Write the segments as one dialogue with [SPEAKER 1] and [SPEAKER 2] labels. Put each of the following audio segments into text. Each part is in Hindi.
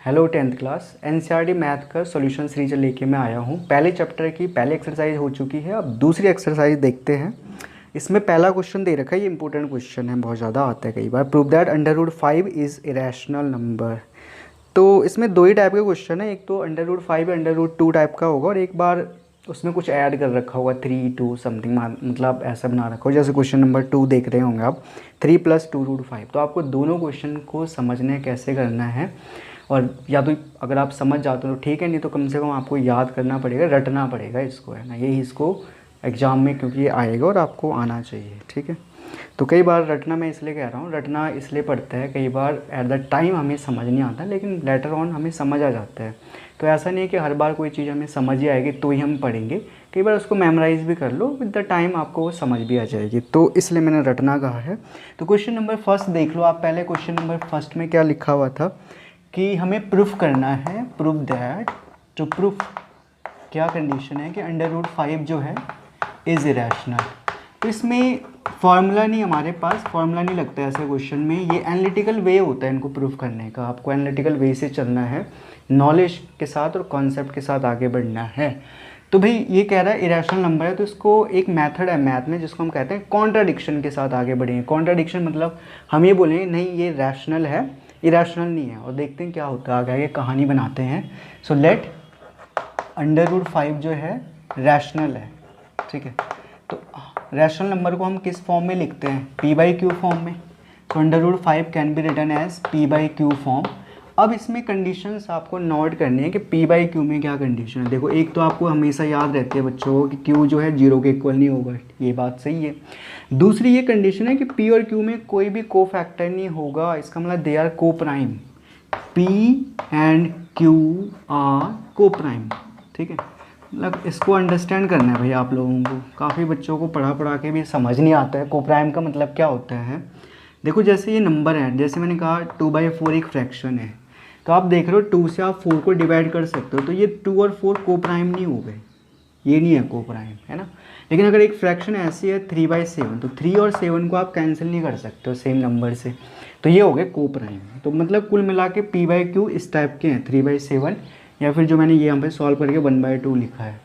[SPEAKER 1] Hello tenth class NCERT math का सॉल्यूशन सीरीज लेके मैं आया हूँ। पहले चैप्टर की पहले एक्सरसाइज हो चुकी है, अब दूसरी एक्सरसाइज देखते हैं। इसमें पहला क्वेश्चन दे रखा है, ये इंपॉर्टेंट क्वेश्चन है, बहुत ज़्यादा आता है कई बार। Prove that under root 5 is irrational number. तो इसमें दो ही टाइप के क्वेश्चन है, एक तो under root 5 under root 2 type का होगा और एक बार उसमें कुछ ऐड कर रखा होगा 3 2 समथिंग, मतलब ऐसा बना रखा हो। जैसे क्वेश्चन नंबर 2 देख रहे होंगे आप, 3 + 2 रूट 5। तो आपको दोनों क्वेश्चन को समझने कैसे करना है, और या तो अगर आप समझ जाते हो तो ठीक है, नहीं तो कम से कम आपको याद करना पड़ेगा, रटना पड़ेगा इसको, है ना। यही इसको एग्ज़ाम में क्योंकि ये आएगा और आपको आना चाहिए, ठीक है। तो कई बार रटना मैं इसलिए कह रहा हूँ, रटना इसलिए पड़ता है, कई बार एट द टाइम हमें समझ नहीं आता, लेकिन लेटर ऑन हमें समझ आ जाता है। तो ऐसा नहीं है कि हर बार कोई चीज़ हमें समझ ही आएगी तो ही हम पढ़ेंगे, कई बार उसको मेमोराइज भी कर लो, विद द टाइम आपको वो समझ भी आ जाएगी। तो इसलिए मैंने रटना कहा है। तो क्वेश्चन नंबर फर्स्ट देख लो आप। पहले क्वेश्चन नंबर फर्स्ट में क्या लिखा हुआ था कि हमें प्रूफ करना है, प्रूफ दैट, तो प्रूफ क्या कंडीशन है कि अंडर रूट 5 जो है इज़ इरेशनल। तो इसमें फॉर्मूला नहीं, हमारे पास फॉर्मूला नहीं लगता है ऐसे क्वेश्चन में। ये एनालिटिकल वे होता है इनको प्रूफ करने का। आपको एनालिटिकल वे से चलना है, नॉलेज के साथ और कॉन्सेप्ट के साथ आगे बढ़ना है। तो भाई ये कह रहा है इरेशनल नंबर है, तो इसको एक मेथड है मैथ में जिसको हम कहते हैं कॉन्ट्राडिक्शन के साथ आगे बढ़ेंगे। कॉन्ट्राडिक्शन मतलब हम ये बोलेंगे नहीं ये रैशनल है, इरेशनल नहीं है, और देखते हैं क्या होता है आगे। आगे कहानी बनाते हैं। सो लेट अंडर रूट 5 जो है रैशनल है, ठीक है। तो रैशनल नंबर को हम किस फॉर्म में लिखते हैं? p/q फॉर्म में। तो under root 5 can be written as p/q form. अब इसमें कंडीशंस आपको नोट करनी है कि p/q में क्या कंडीशन है। देखो, एक तो आपको हमेशा याद रहती है बच्चों को कि q जो है 0 के इक्वल नहीं होगा, ये बात सही है। दूसरी ये कंडीशन है कि p और q में कोई भी को फैक्टर नहीं होगा, इसका मतलब they are coprime. p and q are coprime, ठीक है। मतलब इसको अंडरस्टैंड करना है भाई आप लोगों को। काफ़ी बच्चों को पढ़ा के भी समझ नहीं आता है को प्राइम का मतलब क्या होता है। देखो, जैसे ये नंबर है, जैसे मैंने कहा 2/4 एक फ्रैक्शन है, तो आप देख रहे हो 2 से आप 4 को डिवाइड कर सकते हो, तो ये 2 और 4 को प्राइम नहीं हो गए, ये नहीं है को प्राइम, है ना। लेकिन अगर एक फ्रैक्शन ऐसी है 3/7, तो 3 और 7 को आप कैंसिल नहीं कर सकते हो सेम नंबर से, तो ये हो गए को प्राइम। तो मतलब कुल मिला के p/q इस टाइप के हैं, 3/7, या फिर जो मैंने ये यहाँ पे सॉल्व करके 1/2 लिखा है।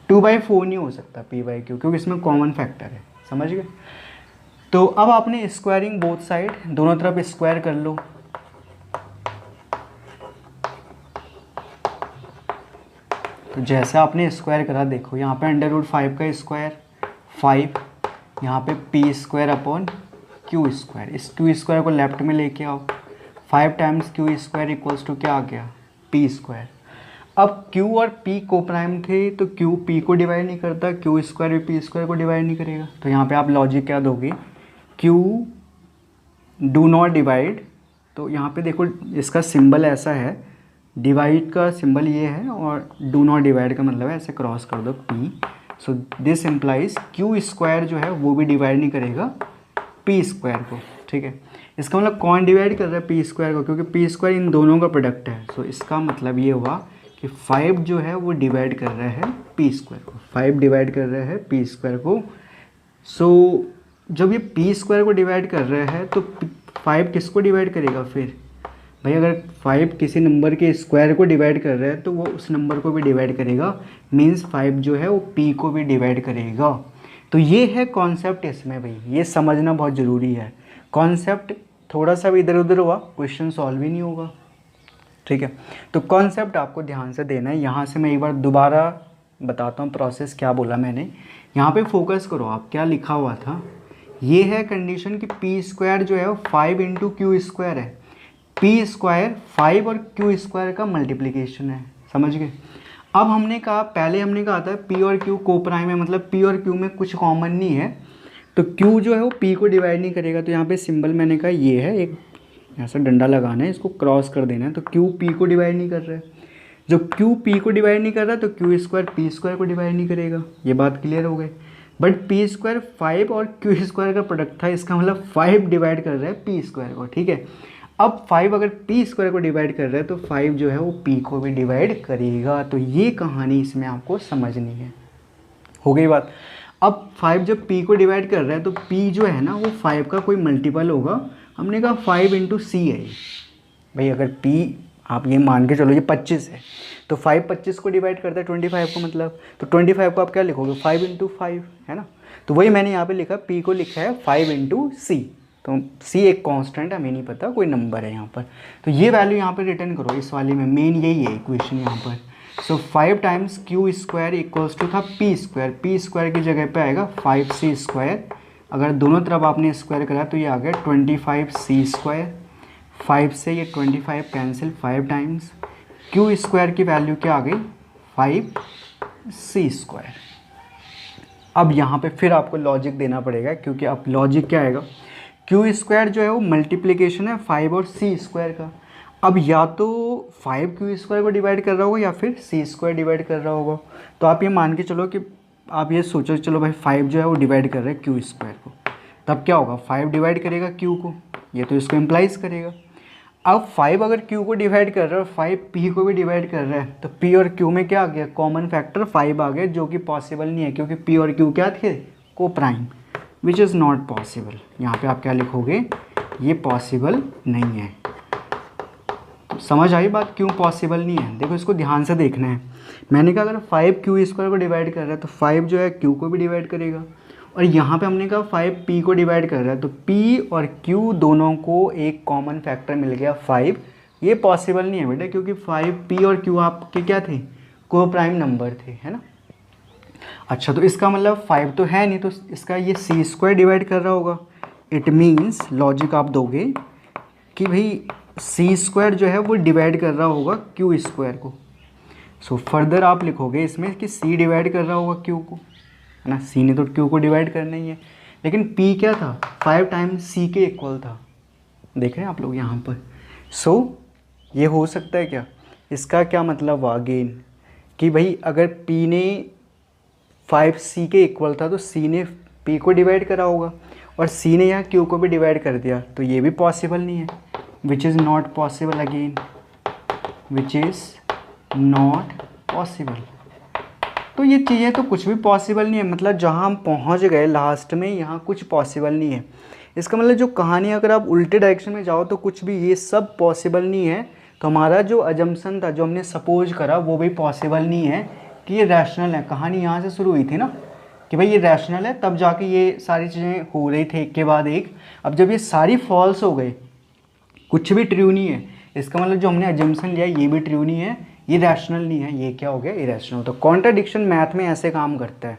[SPEAKER 1] 2/4 नहीं हो सकता p/q, क्योंकि इसमें कॉमन फैक्टर है, समझ गए। तो अब आपने स्क्वायरिंग बोथ साइड, दोनों तरफ स्क्वायर कर लो। तो जैसे आपने स्क्वायर करा, देखो यहाँ पे अंडर रूट 5 का स्क्वायर 5, यहाँ पे p² इस q² को लेफ्ट में लेके आओ। 5 टाइम्स q² इक्वल्स टू क्या आ गया? p²। अब q और p को प्राइम थे, तो q p को डिवाइड नहीं करता, q² भी p² को डिवाइड नहीं करेगा। तो यहाँ पे आप लॉजिक क्या दोगे? q do not divide. तो यहाँ पे देखो इसका सिंबल ऐसा है, डिवाइड का सिंबल ये है और डू नॉट डिवाइड का मतलब है ऐसे क्रॉस कर दो p। So this implies q² जो है वो भी डिवाइड नहीं करेगा p² को, ठीक है। इसका मतलब कौन डिवाइड कर रहा है p² को? क्योंकि p² इन दोनों का प्रोडक्ट है। सो इसका मतलब ये हुआ कि 5 जो है वो डिवाइड कर रहा है p² को, 5 डिवाइड कर रहा है p² को। सो जब ये p² को डिवाइड कर रहा है तो 5 किसको डिवाइड करेगा फिर? भाई अगर 5 किसी नंबर के स्क्वायर को डिवाइड कर रहा है तो वो उस नंबर को भी डिवाइड करेगा, मीन्स 5 जो है वो p को भी डिवाइड करेगा। तो ये है कॉन्सेप्ट इसमें भाई, ये समझना बहुत ज़रूरी है। कॉन्सेप्ट थोड़ा सा भी इधर उधर हुआ क्वेश्चन सॉल्व ही नहीं होगा, ठीक है। तो कॉन्सेप्ट आपको ध्यान से देना है। यहाँ से मैं एक बार दोबारा बताता हूँ प्रोसेस, क्या बोला मैंने। यहाँ पे फोकस करो आप, क्या लिखा हुआ था। ये है कंडीशन कि p² जो है वो 5 × q² है। p² 5 और q² का मल्टीप्लिकेशन है, समझ गए। अब हमने कहा, पहले हमने कहा था p और q को प्राइम है, मतलब p और q में कुछ कॉमन नहीं है, तो q जो है वो p को डिवाइड नहीं करेगा। तो यहाँ पे सिंबल मैंने कहा ये है, एक ऐसा डंडा लगाना है, इसको क्रॉस कर देना है। तो q p को डिवाइड नहीं कर रहा है, जब q p को डिवाइड नहीं कर रहा तो q² p² को डिवाइड नहीं करेगा। ये बात क्लियर हो गई। बट p² 5 और q² का प्रोडक्ट था, इसका मतलब 5 डिवाइड कर रहा है p² को, ठीक है। अब 5 अगर p² को डिवाइड कर रहा है तो 5 जो है वो p को भी डिवाइड करेगा। तो ये कहानी इसमें आपको समझनी है, हो गई बात। अब 5 जब p को डिवाइड कर रहा है तो p जो है ना वो 5 का कोई मल्टीपल होगा। हमने कहा 5 × c है भाई। अगर p आप ये मान के चलो ये 25 है, तो 5 25 को डिवाइड करता है 25 को, मतलब तो 25 को आप क्या लिखोगे 5 × 5 है ना। तो वही मैंने यहाँ पे लिखा, P को लिखा है 5 × C। तो C एक कांस्टेंट है, हमें नहीं पता कोई नंबर है यहाँ पर। तो ये वैल्यू यहाँ पर रिटर्न करो इस वाली में, मेन यही है इक्वेशन यहाँ पर। सो 5 टाइम्स Q² इक्वल्स टू था P² की जगह पे आएगा 5C²। अगर दोनों तरफ आपने स्क्वायर करा तो ये आ गया 25C²। 5 से ये 25 कैंसिल, 5 टाइम्स Q² की वैल्यू क्या आ गई 5C²। अब यहाँ पे फिर आपको लॉजिक देना पड़ेगा, क्योंकि अब लॉजिक क्या आएगा, Q² जो है वो मल्टीप्लिकेशन है 5 और C² का। अब या तो 5 Q² को डिवाइड कर रहा होगा या फिर C² डिवाइड कर रहा होगा। तो आप ये मान के चलो कि आप ये सोचो चलो भाई 5 जो है वो डिवाइड कर रहा है Q² को, तब क्या होगा 5 डिवाइड करेगा Q को, ये तो इसको इम्प्लाइज करेगा। अब 5 अगर Q को डिवाइड कर रहा है और 5 P को भी डिवाइड कर रहा है, तो P और Q में क्या आ गया, कॉमन फैक्टर 5 आ गया, जो कि पॉसिबल नहीं है, क्योंकि P और Q क्या थे, को prime, which is not possible. यहाँ पे आप क्या लिखोगे, ये पॉसिबल नहीं है। समझ आई बात, क्यों पॉसिबल नहीं है। देखो इसको ध्यान से देखना है। मैंने कहा अगर 5 Q² को डिवाइड कर रहा है तो 5 जो है Q को भी डिवाइड करेगा, और यहाँ पे हमने कहा 5 P को डिवाइड कर रहा है, तो P और Q दोनों को एक कॉमन फैक्टर मिल गया 5। ये पॉसिबल नहीं है बेटा, क्योंकि 5 P और Q आपके क्या थे, को प्राइम नंबर थे, है ना। अच्छा, तो इसका मतलब 5 तो है नहीं, तो इसका ये C² डिवाइड कर रहा होगा। इट मीन्स लॉजिक आप दोगे कि भाई C² जो है वो डिवाइड कर रहा होगा Q² को। सो फर्दर आप लिखोगे इसमें कि C डिवाइड कर रहा होगा Q को, है ना। C ने तो Q को डिवाइड करना ही है, लेकिन P क्या था, 5 टाइम्स C के इक्वल था, देख रहे हैं आप लोग यहाँ पर। सो ये हो सकता है क्या, इसका क्या मतलब हुआ अगेन कि भाई अगर P ने 5C के इक्वल था तो C ने P को डिवाइड करा होगा, और C ने यहाँ Q को भी डिवाइड कर दिया, तो ये भी पॉसिबल नहीं है, which is not possible again, which is not possible. तो ये चीज़ें तो कुछ भी पॉसिबल नहीं है, मतलब जहाँ हम पहुँच गए लास्ट में यहाँ कुछ पॉसिबल नहीं है। इसका मतलब जो कहानी अगर आप उल्टे डायरेक्शन में जाओ तो कुछ भी ये सब पॉसिबल नहीं है। तो हमारा जो अजम्पशन था, जो हमने सपोज करा, वो भी पॉसिबल नहीं है कि ये रैशनल है। कहानी यहाँ से शुरू हुई थी ना कि भाई ये रैशनल है, तब जाके ये सारी चीज़ें हो रही थी एक के बाद एक। अब जब ये सारी फॉल्स हो गई, कुछ भी ट्रू नहीं है, इसका मतलब जो हमने अजम्पशन लिया ये भी ट्रू नहीं है, ये रैशनल नहीं है, ये क्या हो गया, इरेशनल। तो कॉन्ट्राडिक्शन मैथ में ऐसे काम करता है।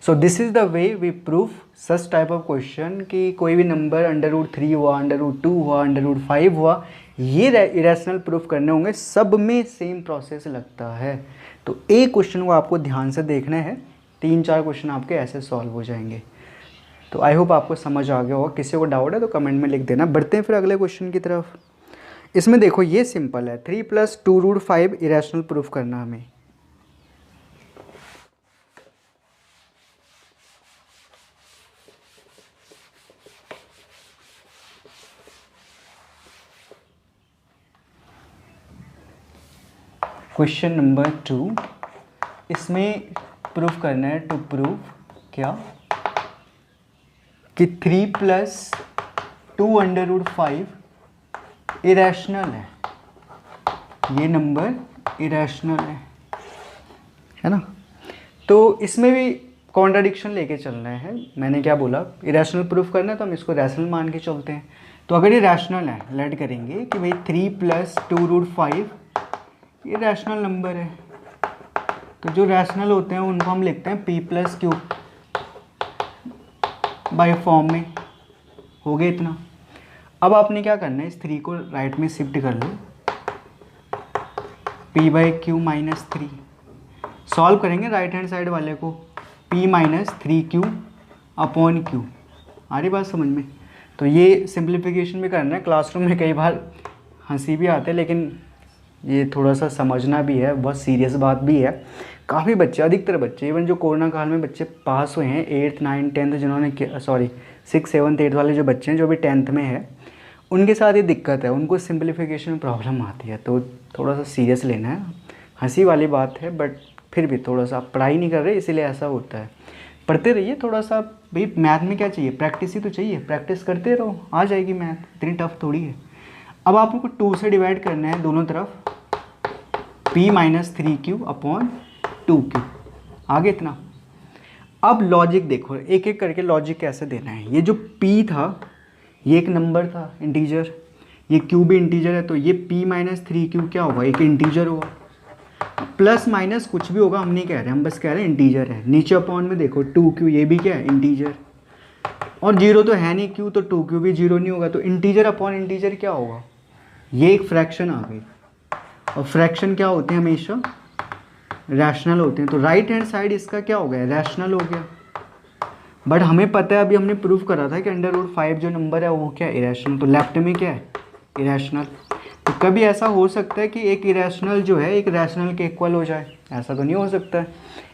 [SPEAKER 1] So this is the way we proof such type of question कि कोई भी नंबर √3 हुआ, √2 हुआ, √5 हुआ, ये इरेशनल प्रूफ करने होंगे, सब में सेम प्रोसेस लगता है। तो एक क्वेश्चन को आपको ध्यान से देखना है, 3-4 क्वेश्चन आपके ऐसे सॉल्व हो जाएंगे। तो आई होप आपको समझ आ गया होगा। किसी को डाउट है तो कमेंट में लिख देना। बढ़ते हैं फिर अगले क्वेश्चन की तरफ। इसमें देखो ये सिंपल है, 3 + 2√5 इरेशनल प्रूफ करना हमें। क्वेश्चन नंबर 2, इसमें प्रूफ करना है, टू प्रूफ क्या कि 3 + 2√5 इरेशनल है, ये नंबर इरेशनल है ना। तो इसमें भी कॉन्ट्राडिक्शन लेके चलना है। मैंने क्या बोला, इरेशनल प्रूफ करना है तो हम इसको रैशनल मान के चलते हैं। तो अगर ये रैशनल है, लेट करेंगे कि भाई 3 + 2√5 ये रैशनल नंबर है। तो जो रैशनल होते हैं उनको हम लिखते हैं P + Q बाय फॉर्म में। हो गया इतना। अब आपने क्या करना है, इस 3 को राइट में शिफ्ट कर लो, P/Q - 3 सॉल्व करेंगे राइट हैंड साइड वाले को, P - 3Q / Q। आ रही बात समझ में। तो ये सिंप्लीफिकेशन भी करना है। क्लासरूम में कई बार हंसी भी आते हैं, लेकिन ये थोड़ा सा समझना भी है, बहुत सीरियस बात भी है। काफ़ी बच्चे, अधिकतर बच्चे, इवन जो कोरोना काल में बच्चे पास हुए हैं 8th 9th 10th, जिन्होंने 6th 7th 8th वाले जो बच्चे हैं जो भी 10th में है, उनके साथ ये दिक्कत है, उनको सिंप्लीफिकेशन में प्रॉब्लम आती है। तो थोड़ा सा सीरियस लेना है। हंसी वाली बात है, बट फिर भी थोड़ा सा आप पढ़ाई नहीं कर रहे इसीलिए ऐसा होता है। पढ़ते रहिए थोड़ा सा। भाई मैथ में क्या चाहिए, प्रैक्टिस ही तो चाहिए। प्रैक्टिस करते रहो, आ जाएगी मैथ, इतनी टफ थोड़ी है। अब आप लोग को 2 से डिवाइड करना है दोनों तरफ, p minus 3q upon 2q। आगे इतना। अब लॉजिक देखो, एक एक करके लॉजिक कैसे देना है। ये जो p था ये एक नंबर था इंटीजर, ये q भी इंटीजर है, तो ये p माइनस 3q क्या होगा, एक इंटीजर होगा। प्लस माइनस कुछ भी होगा हम नहीं कह रहे, हम बस कह रहे हैं इंटीजर है। नीचे अपॉन में देखो 2q, ये भी क्या है इंटीजर, और जीरो तो है नहीं q, तो 2q भी जीरो नहीं होगा, तो इंटीजर अपॉन इंटीजर क्या होगा, ये एक फ्रैक्शन आ गई। और फ्रैक्शन क्या होते हैं, हमेशा रैशनल होते हैं, तो राइट हैंड साइड इसका क्या हो गया, रैशनल हो गया। बट हमें पता है, अभी हमने प्रूव करा था कि √5 जो नंबर है वो क्या है, इरेशनल, तो लेफ्ट में क्या है, इरेशनल। तो कभी ऐसा हो सकता है कि एक इरेशनल जो है एक रैशनल के इक्वल हो जाए, ऐसा तो नहीं हो सकता है।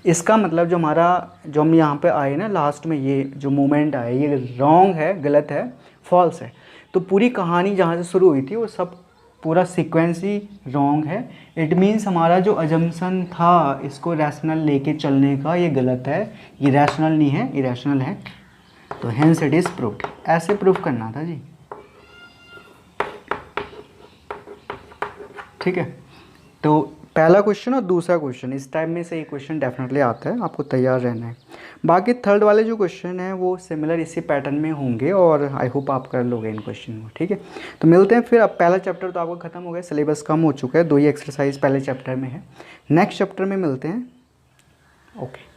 [SPEAKER 1] इसका मतलब जो हमारा, जो हम यहाँ पे आए ना लास्ट में, ये जो मोमेंट आया ये रॉन्ग है, गलत है, फॉल्स है। तो पूरी कहानी जहाँ से शुरू हुई थी वो सब पूरा सीक्वेंस ही रॉन्ग है। इट मीन्स हमारा जो अजम्पशन था इसको रैशनल लेके चलने का, ये गलत है, ये रैशनल नहीं है, इरेशनल है। तो हेंस इट इज़ प्रूव्ड। ऐसे प्रूव करना था जी, ठीक है। तो पहला क्वेश्चन और दूसरा क्वेश्चन इस टाइप में से एक क्वेश्चन डेफिनेटली आता है, आपको तैयार रहना है। बाकी थर्ड वाले जो क्वेश्चन हैं वो सिमिलर इसी पैटर्न में होंगे और आई होप आप कर लोगे इन क्वेश्चन को, ठीक है। तो मिलते हैं फिर। अब पहला चैप्टर तो आपका खत्म हो गया, सिलेबस कम हो चुका है, 2 ही एक्सरसाइज पहले चैप्टर में है। नेक्स्ट चैप्टर में मिलते हैं, ओके।